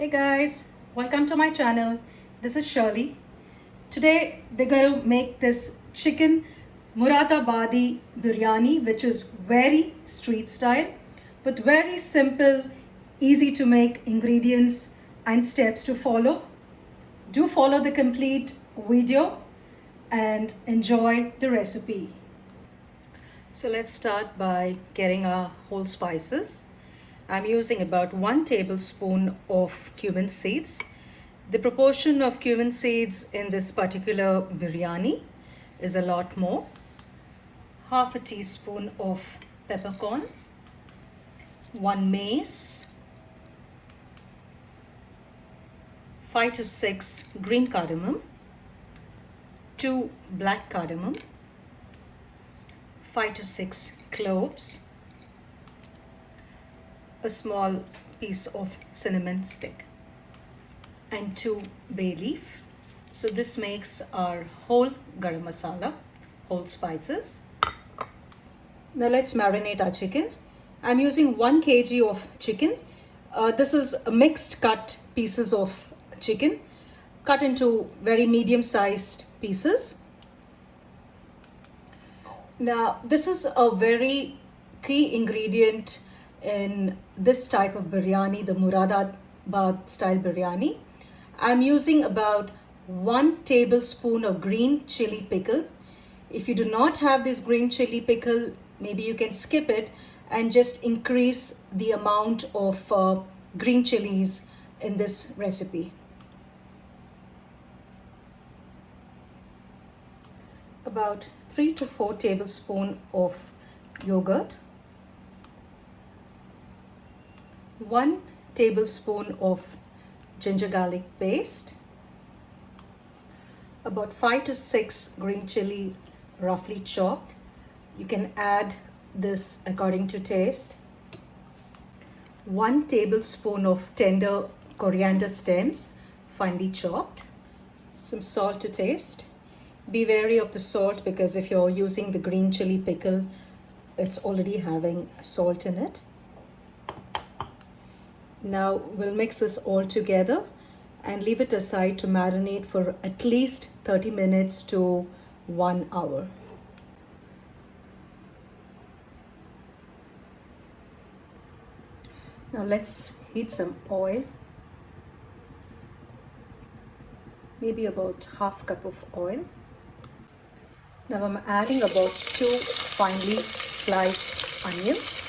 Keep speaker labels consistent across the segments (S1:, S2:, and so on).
S1: Hey guys, welcome to my channel. This is Shirley. Today we're going to make this chicken Muradabadi biryani, which is very street style with very simple, easy to make ingredients and steps to follow. Do follow the complete video and enjoy the recipe. So let's start by getting our whole spices. I'm using about 1 tablespoon of cumin seeds. The proportion of cumin seeds in this particular biryani is a lot more. Half a teaspoon of peppercorns, 1 mace, 5 to 6 green cardamom, 2 black cardamom, 5 to 6 cloves, a small piece of cinnamon stick, and 2 bay leaf. So this makes our whole garam masala, whole spices. Now let's marinate our chicken. I'm using 1 kg of chicken. This is a mixed cut pieces of chicken cut into very medium sized pieces. Now this is a very key ingredient in this type of biryani, the Muradabad style biryani. I'm using about 1 tablespoon of green chili pickle. If you do not have this green chili pickle, maybe you can skip it and just increase the amount of green chilies in this recipe. About 3 to 4 tablespoons of yogurt, 1 tablespoon of ginger garlic paste, about 5 to 6 green chili roughly chopped. You can add this according to taste. 1 tablespoon of tender coriander stems finely chopped. Some salt to taste. Be wary of the salt because if you're using the green chili pickle, it's already having salt in it. Now we'll mix this all together and leave it aside to marinate for at least 30 minutes to 1 hour. Now let's heat some oil, maybe about half cup of oil. Now I'm adding about 2 finely sliced onions.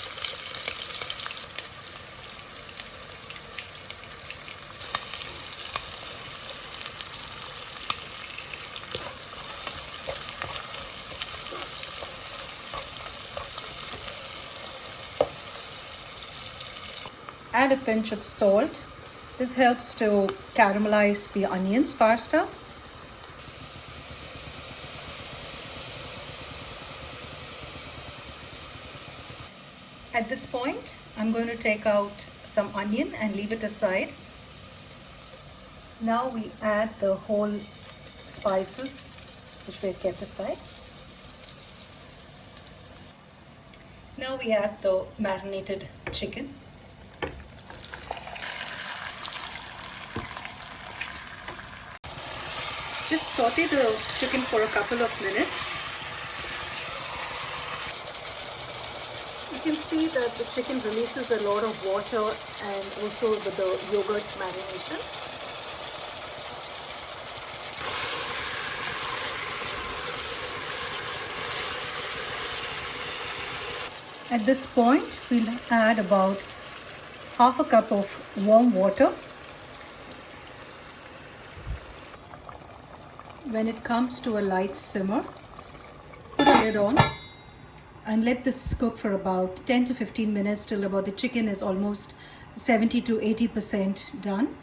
S1: Add a pinch of salt. This helps to caramelize the onions faster. At this point, I'm going to take out some onion and leave it aside. Now we add the whole spices which we kept aside. Now we add the marinated chicken. Just saute the chicken for a couple of minutes. You can see that the chicken releases a lot of water and also with the yogurt marination. At this point, we'll add about half a cup of warm water. When it comes to a light simmer, put a lid on and let this cook for about 10 to 15 minutes till about the chicken is almost 70 to 80% done.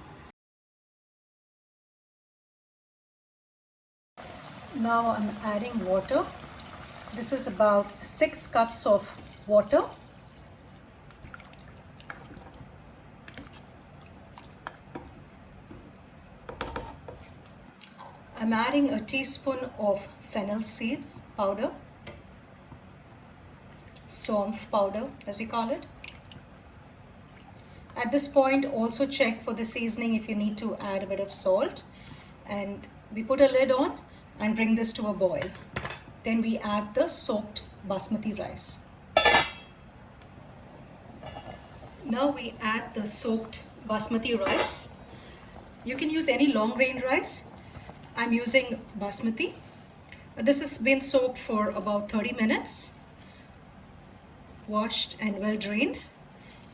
S1: Now I'm adding water. This is about 6 cups of water. I'm adding a teaspoon of fennel seeds powder, saumph powder as we call it, At this point, also check for the seasoning if you need to add a bit of salt. And we put a lid on and bring this to a boil. Then we add the soaked basmati rice. Now we add the soaked basmati rice. You can use any long grain rice. I'm using basmati. This has been soaked for about 30 minutes, washed and well drained.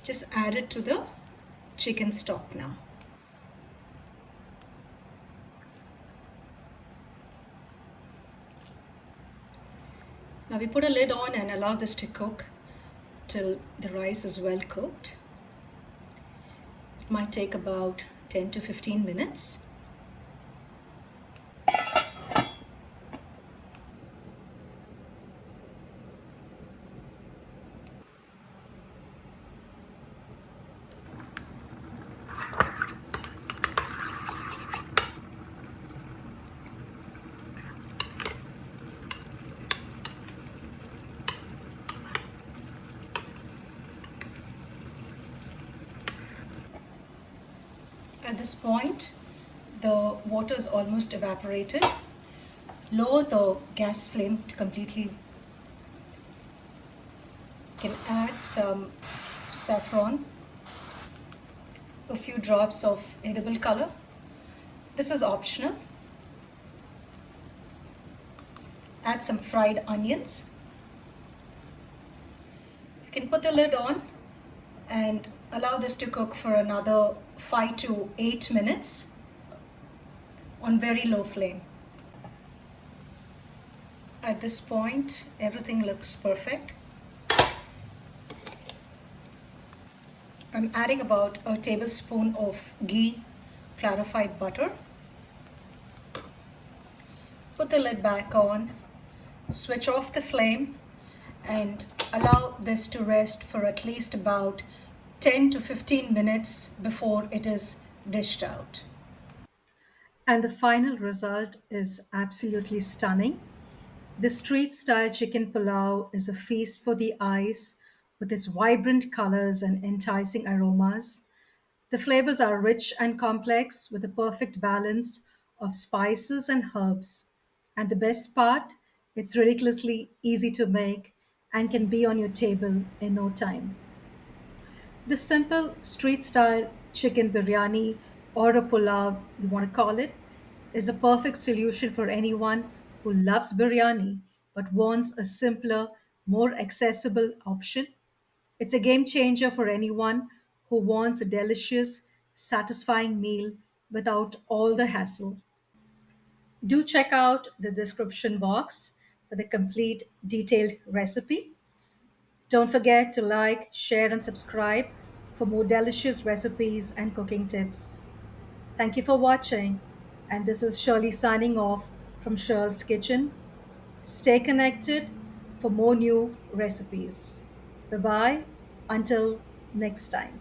S1: Just add it to the chicken stock now. Now we put a lid on and allow this to cook till the rice is well cooked. It might take about 10 to 15 minutes. At this point, the water is almost evaporated. Lower the gas flame to completely. You can add some saffron, a few drops of edible color. This is optional. Add some fried onions. You can put the lid on and allow this to cook for another 5 to 8 minutes on very low flame. At this point, everything looks perfect. I'm adding about a tablespoon of ghee, clarified butter. Put the lid back on, switch off the flame, and allow this to rest for at least about 10 to 15 minutes before it is dished out. And the final result is absolutely stunning. The street style chicken pulao is a feast for the eyes with its vibrant colors and enticing aromas. The flavors are rich and complex with a perfect balance of spices and herbs. And the best part, it's ridiculously easy to make and can be on your table in no time. The simple street style chicken biryani or a pulao, you want to call it, is a perfect solution for anyone who loves biryani but wants a simpler, more accessible option. It's a game changer for anyone who wants a delicious, satisfying meal without all the hassle. Do check out the description box for the complete detailed recipe. Don't forget to like, share, and subscribe for more delicious recipes and cooking tips. Thank you for watching, and this is Shirley signing off from Shirl's Kitchen. Stay connected for more new recipes. Bye bye until next time.